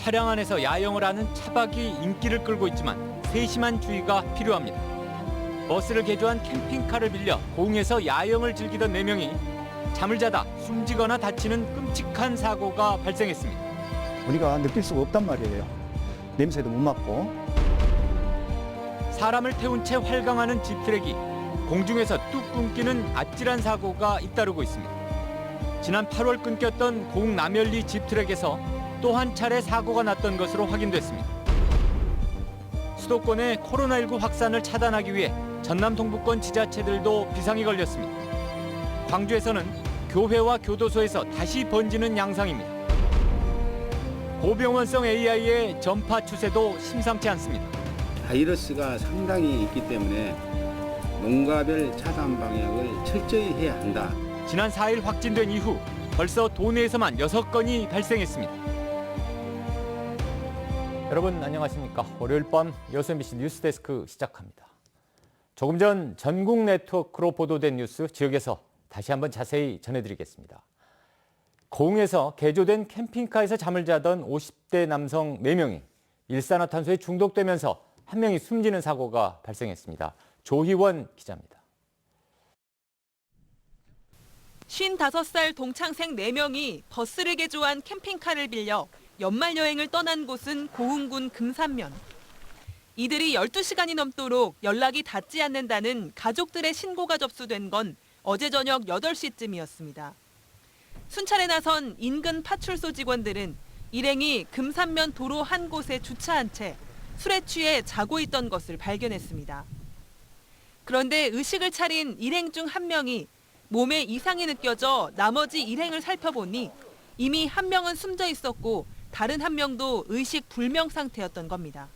차량 안에서 야영을 하는 차박이 인기를 끌고 있지만 세심한 주의가 필요합니다. 버스를 개조한 캠핑카를 빌려 공에서 야영을 즐기던 4명이 잠을 자다 숨지거나 다치는 끔찍한 사고가 발생했습니다. 우리가 느낄 수가 없단 말이에요. 냄새도 못 맡고. 사람을 태운 채 활강하는 집트랙이 공중에서 뚝 끊기는 아찔한 사고가 잇따르고 있습니다. 지난 8월 끊겼던 고흥 남열리 집트랙에서 또 한 차례 사고가 났던 것으로 확인됐습니다. 수도권의 코로나19 확산을 차단하기 위해 전남 동부권 지자체들도 비상이 걸렸습니다. 광주에서는 교회와 교도소에서 다시 번지는 양상입니다. 고병원성 AI의 전파 추세도 심상치 않습니다. 바이러스가 상당히 있기 때문에 농가별 차단 방역을 철저히 해야 한다. 지난 4일 확진된 이후 벌써 도내에서만 6건이 발생했습니다. 여러분 안녕하십니까? 월요일 밤 여수 MBC 뉴스데스크 시작합니다. 조금 전 전국 네트워크로 보도된 뉴스 지역에서 다시 한번 자세히 전해드리겠습니다. 고흥에서 개조된 캠핑카에서 잠을 자던 50대 남성 4명이 일산화탄소에 중독되면서 한 명이 숨지는 사고가 발생했습니다. 조희원 기자입니다. 55살 동창생 4명이 버스를 개조한 캠핑카를 빌려 연말 여행을 떠난 곳은 고흥군 금산면. 이들이 12시간이 넘도록 연락이 닿지 않는다는 가족들의 신고가 접수된 건 어제 저녁 8시쯤이었습니다. 순찰에 나선 인근 파출소 직원들은 일행이 금산면 도로 한 곳에 주차한 채 술에 취해 자고 있던 것을 발견했습니다. 그런데 의식을 차린 일행 중 한 명이 몸에 이상이 느껴져 나머지 일행을 살펴보니 이미 한 명은 숨져 있었고 다른 한 명도 의식 불명 상태였던 겁니다.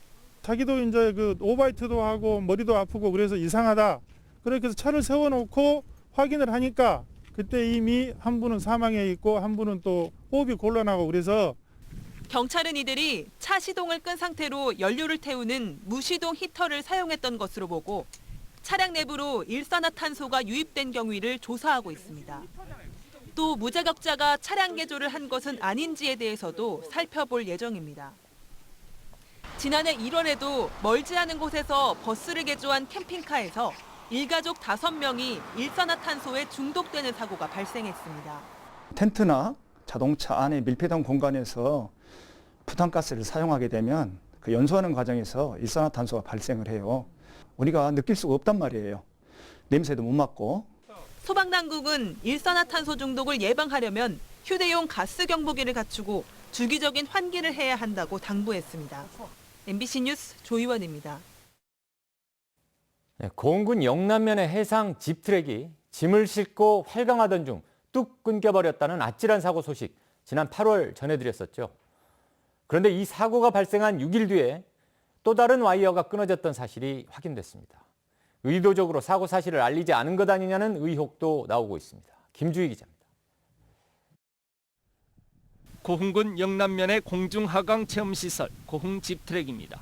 자기도 이제 오바이트도 하고 머리도 아프고 그래서 이상하다. 그렇게 해서 차를 세워놓고 확인을 하니까 그때 이미 한 분은 사망해 있고 한 분은 또 호흡이 곤란하고 그래서 경찰은 이들이 차 시동을 끈 상태로 연료를 태우는 무시동 히터를 사용했던 것으로 보고 차량 내부로 일산화탄소가 유입된 경위를 조사하고 있습니다. 또 무자격자가 차량 개조를 한 것은 아닌지에 대해서도 살펴볼 예정입니다. 지난해 1월에도 멀지 않은 곳에서 버스를 개조한 캠핑카에서 일가족 5명이 일산화탄소에 중독되는 사고가 발생했습니다. 텐트나 자동차 안에 밀폐된 공간에서 부탄가스를 사용하게 되면 그 연소하는 과정에서 일산화탄소가 발생을 해요. 우리가 느낄 수가 없단 말이에요. 냄새도 못 맡고. 소방당국은 일산화탄소 중독을 예방하려면 휴대용 가스 경보기를 갖추고 주기적인 환기를 해야 한다고 당부했습니다. MBC 뉴스 조희원입니다. 고흥군 영남면의 해상 집트랙이 짐을 싣고 활강하던 중 뚝 끊겨버렸다는 아찔한 사고 소식 지난 8월 전해드렸었죠. 그런데 이 사고가 발생한 6일 뒤에 또 다른 와이어가 끊어졌던 사실이 확인됐습니다. 의도적으로 사고 사실을 알리지 않은 것 아니냐는 의혹도 나오고 있습니다. 김주희 기자입니다. 고흥군 영남면의 공중하강 체험시설 고흥 집트랙입니다.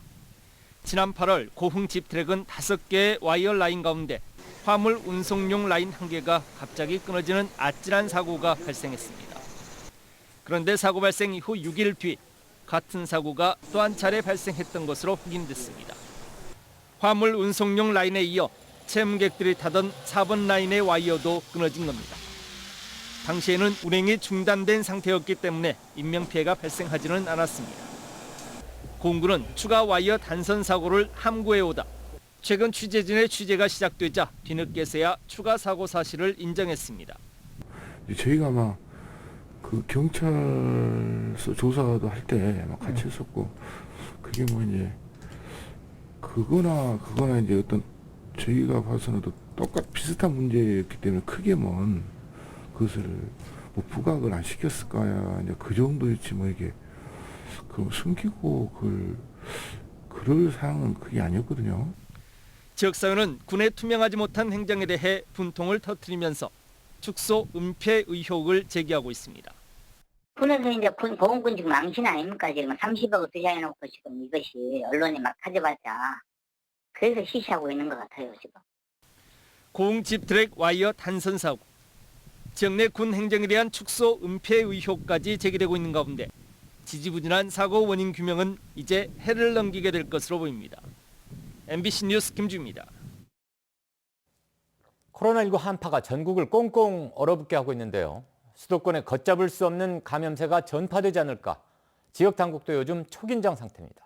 지난 8월 고흥 집트랙은 5개의 와이어 라인 가운데 화물 운송용 라인 1개가 갑자기 끊어지는 아찔한 사고가 발생했습니다. 그런데 사고 발생 이후 6일 뒤 같은 사고가 또 한 차례 발생했던 것으로 확인됐습니다. 화물 운송용 라인에 이어 체험객들이 타던 4번 라인의 와이어도 끊어진 겁니다. 당시에는 운행이 중단된 상태였기 때문에 인명피해가 발생하지는 않았습니다. 고흥군은 추가 와이어 단선 사고를 함구해오다 최근 취재진의 취재가 시작되자 뒤늦게서야 추가 사고 사실을 인정했습니다. 저희가 아마 그 경찰서 조사도 할 때 같이 했었고 그게 뭐 이제 그거나 이제 어떤 저희가 봐서는 비슷한 문제였기 때문에 크게 뭔 그것을 뭐 부각을 안 시켰을까야 이제 그 정도였지 뭐 이게 그 숨기고 그럴 사항은 그게 아니었거든요. 지역사회는 군의 투명하지 못한 행정에 대해 분통을 터뜨리면서 축소 은폐 의혹을 제기하고 있습니다. 군에서 이제 보훈군 지금 망신 아닙니까? 지금 30억을 투자해놓고 지금 이것이 언론에 막 터져봤자 그래서 시시하고 있는 것 같아요 지금. 고흥 집트랙 와이어 단선 사고, 지역 내 군 행정에 대한 축소 은폐 의혹까지 제기되고 있는 가운데 지지부진한 사고 원인 규명은 이제 해를 넘기게 될 것으로 보입니다. MBC 뉴스 김주입니다. 코로나19 한파가 전국을 꽁꽁 얼어붙게 하고 있는데요. 수도권에 걷잡을 수 없는 감염세가 전파되지 않을까 지역 당국도 요즘 초긴장 상태입니다.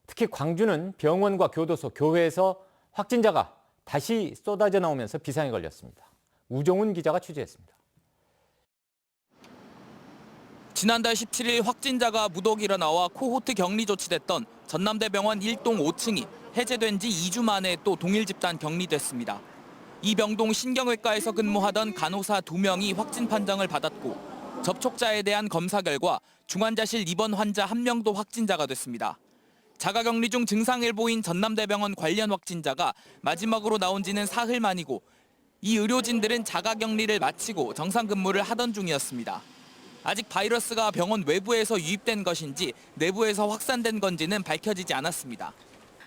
특히 광주는 병원과 교도소, 교회에서 확진자가 다시 쏟아져 나오면서 비상에 걸렸습니다. 우종훈 기자가 취재했습니다. 지난달 17일 확진자가 무더기 일어나와 코호트 격리 조치됐던 전남대병원 1동 5층이 해제된 지 2주 만에 또 동일 집단 격리됐습니다. 이병동 신경외과에서 근무하던 간호사 2명이 확진 판정을 받았고 접촉자에 대한 검사 결과 중환자실 입원 환자 1명도 확진자가 됐습니다. 자가격리 중 증상을 보인 전남대병원 관련 확진자가 마지막으로 나온 지는 사흘 만이고 이 의료진들은 자가격리를 마치고 정상 근무를 하던 중이었습니다. 아직 바이러스가 병원 외부에서 유입된 것인지 내부에서 확산된 건지는 밝혀지지 않았습니다.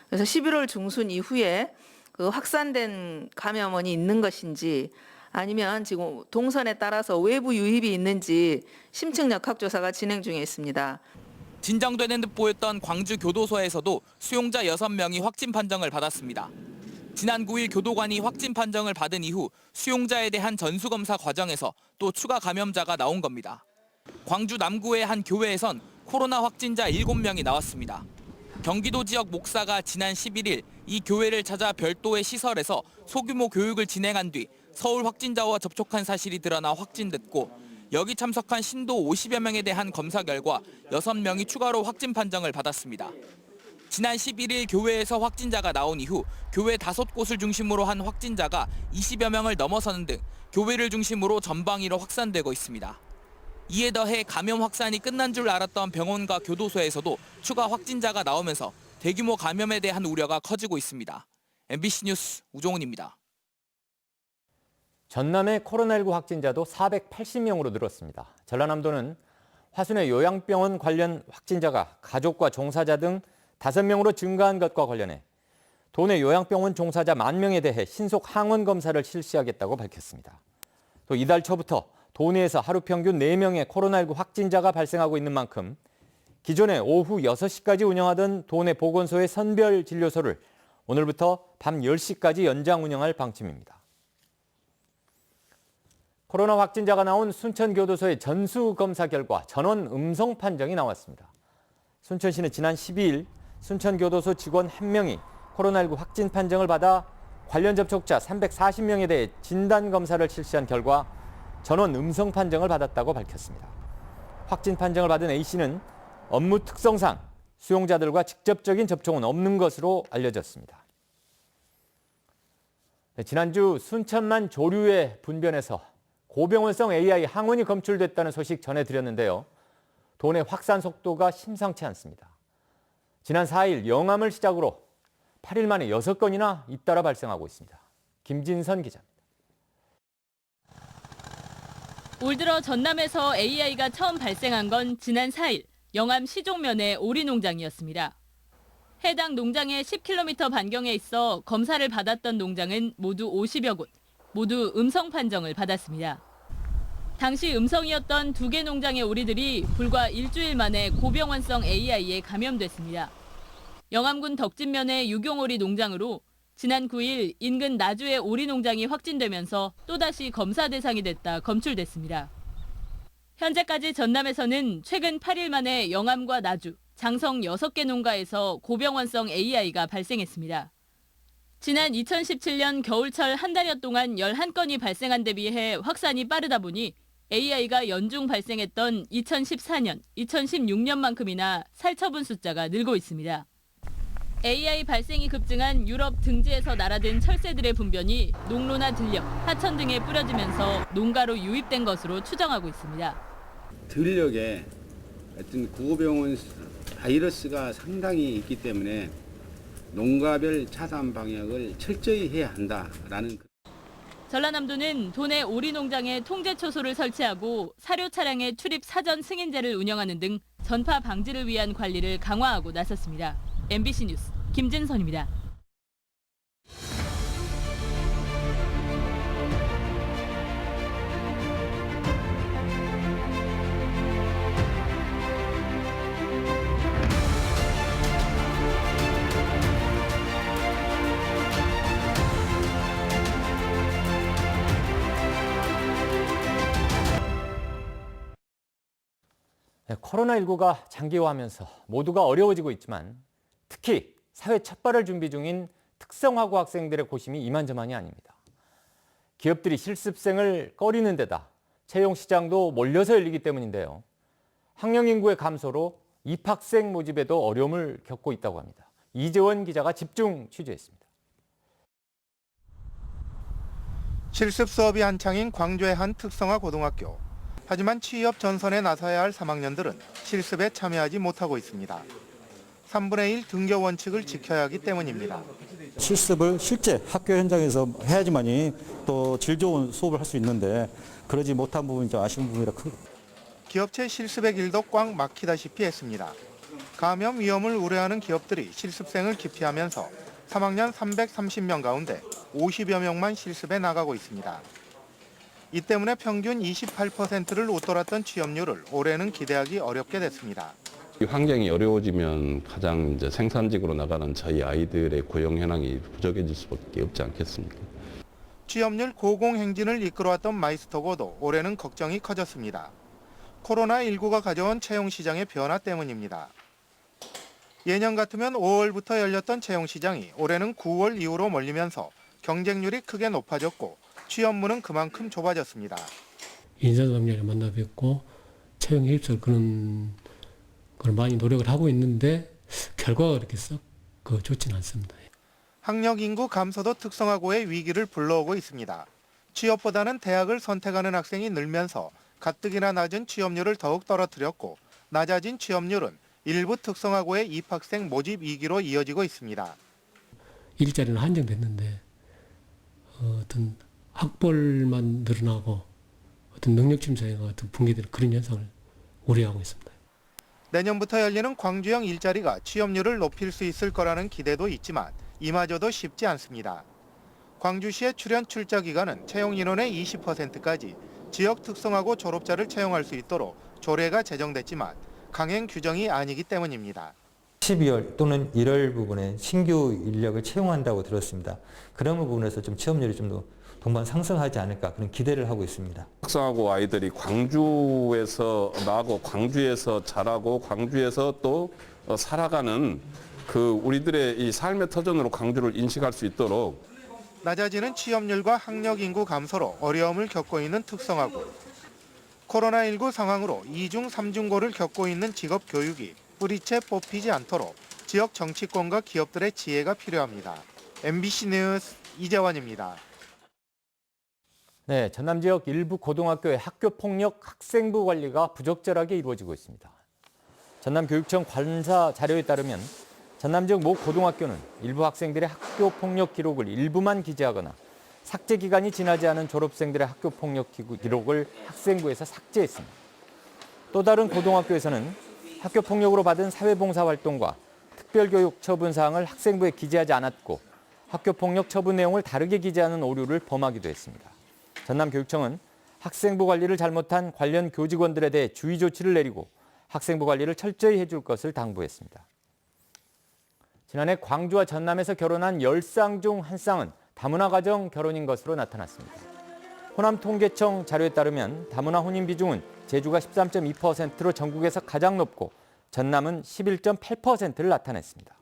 그래서 11월 중순 이후에 그 확산된 감염원이 있는 것인지 아니면 지금 동선에 따라서 외부 유입이 있는지 심층 역학 조사가 진행 중에 있습니다. 진정되는 듯 보였던 광주 교도소에서도 수용자 6명이 확진 판정을 받았습니다. 지난 9일 교도관이 확진 판정을 받은 이후 수용자에 대한 전수검사 과정에서 또 추가 감염자가 나온 겁니다. 광주 남구의 한 교회에선 코로나 확진자 7명이 나왔습니다. 경기도 지역 목사가 지난 11일 이 교회를 찾아 별도의 시설에서 소규모 교육을 진행한 뒤 서울 확진자와 접촉한 사실이 드러나 확진됐고 여기 참석한 신도 50여 명에 대한 검사 결과 6명이 추가로 확진 판정을 받았습니다. 지난 11일 교회에서 확진자가 나온 이후 교회 5곳을 중심으로 한 확진자가 20여 명을 넘어서는 등 교회를 중심으로 전방위로 확산되고 있습니다. 이에 더해 감염 확산이 끝난 줄 알았던 병원과 교도소에서도 추가 확진자가 나오면서 대규모 감염에 대한 우려가 커지고 있습니다. MBC 뉴스 우종훈입니다. 전남의 코로나19 확진자도 480명으로 늘었습니다. 전라남도는 화순의 요양병원 관련 확진자가 가족과 종사자 등 5명으로 증가한 것과 관련해 도내 요양병원 종사자 10,000명에 대해 신속 항원 검사를 실시하겠다고 밝혔습니다. 또 이달 초부터 도내에서 하루 평균 4명의 코로나19 확진자가 발생하고 있는 만큼 기존에 오후 6시까지 운영하던 도내 보건소의 선별 진료소를 오늘부터 밤 10시까지 연장 운영할 방침입니다. 코로나 확진자가 나온 순천교도소의 전수검사 결과 전원 음성 판정이 나왔습니다. 순천시는 지난 12일 순천교도소 직원 1명이 코로나19 확진 판정을 받아 관련 접촉자 340명에 대해 진단검사를 실시한 결과 전원 음성 판정을 받았다고 밝혔습니다. 확진 판정을 받은 A씨는 업무 특성상 수용자들과 직접적인 접촉은 없는 것으로 알려졌습니다. 지난주 순천만 조류의 분변에서 고병원성 AI 항원이 검출됐다는 소식 전해드렸는데요. 도내 확산 속도가 심상치 않습니다. 지난 4일 영암을 시작으로 8일 만에 6건이나 잇따라 발생하고 있습니다. 김진선 기자입니다. 올 들어 전남에서 AI가 처음 발생한 건 지난 4일 영암 시종면의 오리농장이었습니다. 해당 농장의 10km 반경에 있어 검사를 받았던 농장은 모두 50여 곳, 모두 음성 판정을 받았습니다. 당시 음성이었던 2개 농장의 오리들이 불과 일주일 만에 고병원성 AI에 감염됐습니다. 영암군 덕진면의 유경오리 농장으로 지난 9일 인근 나주의 오리 농장이 확진되면서 또다시 검사 대상이 됐다 검출됐습니다. 현재까지 전남에서는 최근 8일 만에 영암과 나주, 장성 6개 농가에서 고병원성 AI가 발생했습니다. 지난 2017년 겨울철 한 달여 동안 11건이 발생한 데 비해 확산이 빠르다 보니 AI가 연중 발생했던 2014년, 2016년만큼이나 살처분 숫자가 늘고 있습니다. AI 발생이 급증한 유럽 등지에서 날아든 철새들의 분변이 농로나 들녘, 하천 등에 뿌려지면서 농가로 유입된 것으로 추정하고 있습니다. 들녘에 어떤 고병원 바이러스가 상당히 있기 때문에 농가별 차단 방역을 철저히 해야 한다라는. 전라남도는 도내 오리 농장에 통제 초소를 설치하고 사료 차량의 출입 사전 승인제를 운영하는 등 전파 방지를 위한 관리를 강화하고 나섰습니다. MBC 뉴스 김진선입니다. 코로나19가 장기화하면서 모두가 어려워지고 있지만 특히 사회 첫발을 준비 중인 특성화고 학생들의 고심이 이만저만이 아닙니다. 기업들이 실습생을 꺼리는 데다 채용 시장도 몰려서 열리기 때문인데요. 학령 인구의 감소로 입학생 모집에도 어려움을 겪고 있다고 합니다. 이재원 기자가 집중 취재했습니다. 실습 수업이 한창인 광주의 한 특성화 고등학교. 하지만 취업 전선에 나서야 할 3학년들은 실습에 참여하지 못하고 있습니다. 3분의 1 등교 원칙을 지켜야 하기 때문입니다. 실습을 실제 학교 현장에서 해야지만이 또 질 좋은 수업을 할 수 있는데 그러지 못한 부분이 좀 아쉬운 부분이라 큰 것. 기업체 실습의 길도 꽉 막히다시피 했습니다. 감염 위험을 우려하는 기업들이 실습생을 기피하면서 3학년 330명 가운데 50여 명만 실습에 나가고 있습니다. 이 때문에 평균 28%를 웃돌았던 취업률을 올해는 기대하기 어렵게 됐습니다. 환경이 어려워지면 가장 이제 생산직으로 나가는 저희 아이들의 고용 현황이 부족해질 수밖에 없지 않겠습니까? 취업률 고공행진을 이끌어왔던 마이스터고도 올해는 걱정이 커졌습니다. 코로나19가 가져온 채용 시장의 변화 때문입니다. 예년 같으면 5월부터 열렸던 채용 시장이 올해는 9월 이후로 몰리면서 경쟁률이 크게 높아졌고 취업문은 그만큼 좁아졌습니다. 인사동력을 만나 뵙고 채용에 휩쓸 그런 걸 많이 노력을 하고 있는데 결과가 그렇게 썩 좋지는 않습니다. 학력 인구 감소도 특성화고의 위기를 불러오고 있습니다. 취업보다는 대학을 선택하는 학생이 늘면서 가뜩이나 낮은 취업률을 더욱 떨어뜨렸고 낮아진 취업률은 일부 특성화고의 입학생 모집 위기로 이어지고 있습니다. 일자리는 한정됐는데 어떤 학벌만 늘어나고 어떤 능력 침체가 어떤 붕괴되는 그런 현상을 우려하고 있습니다. 내년부터 열리는 광주형 일자리가 취업률을 높일 수 있을 거라는 기대도 있지만 이마저도 쉽지 않습니다. 광주시의 출연 출자 기간은 채용 인원의 20%까지 지역 특성화고 졸업자를 채용할 수 있도록 조례가 제정됐지만 강행 규정이 아니기 때문입니다. 12월 또는 1월 부분에 신규 인력을 채용한다고 들었습니다. 그런 부분에서 좀 취업률이 좀 더 동반 상승하지 않을까 그런 기대를 하고 있습니다. 특성화고 아이들이 광주에서 나고 광주에서 자라고 광주에서 또 살아가는 그 우리들의 이 삶의 터전으로 광주를 인식할 수 있도록 낮아지는 취업률과 학력 인구 감소로 어려움을 겪고 있는 특성화고. 코로나19 상황으로 2중, 3중고를 겪고 있는 직업 교육이 뿌리채 뽑히지 않도록 지역 정치권과 기업들의 지혜가 필요합니다. MBC 뉴스 이재원입니다. 네, 전남 지역 일부 고등학교의 학교폭력 학생부 관리가 부적절하게 이루어지고 있습니다. 전남교육청 관사 자료에 따르면 전남 지역 모 고등학교는 일부 학생들의 학교폭력 기록을 일부만 기재하거나 삭제 기간이 지나지 않은 졸업생들의 학교폭력 기록을 학생부에서 삭제했습니다. 또 다른 고등학교에서는 학교폭력으로 받은 사회봉사활동과 특별교육 처분 사항을 학생부에 기재하지 않았고 학교폭력 처분 내용을 다르게 기재하는 오류를 범하기도 했습니다. 전남교육청은 학생부 관리를 잘못한 관련 교직원들에 대해 주의 조치를 내리고 학생부 관리를 철저히 해줄 것을 당부했습니다. 지난해 광주와 전남에서 결혼한 10쌍 중 1쌍은 다문화 가정 결혼인 것으로 나타났습니다. 호남통계청 자료에 따르면 다문화 혼인 비중은 제주가 13.2%로 전국에서 가장 높고 전남은 11.8%를 나타냈습니다.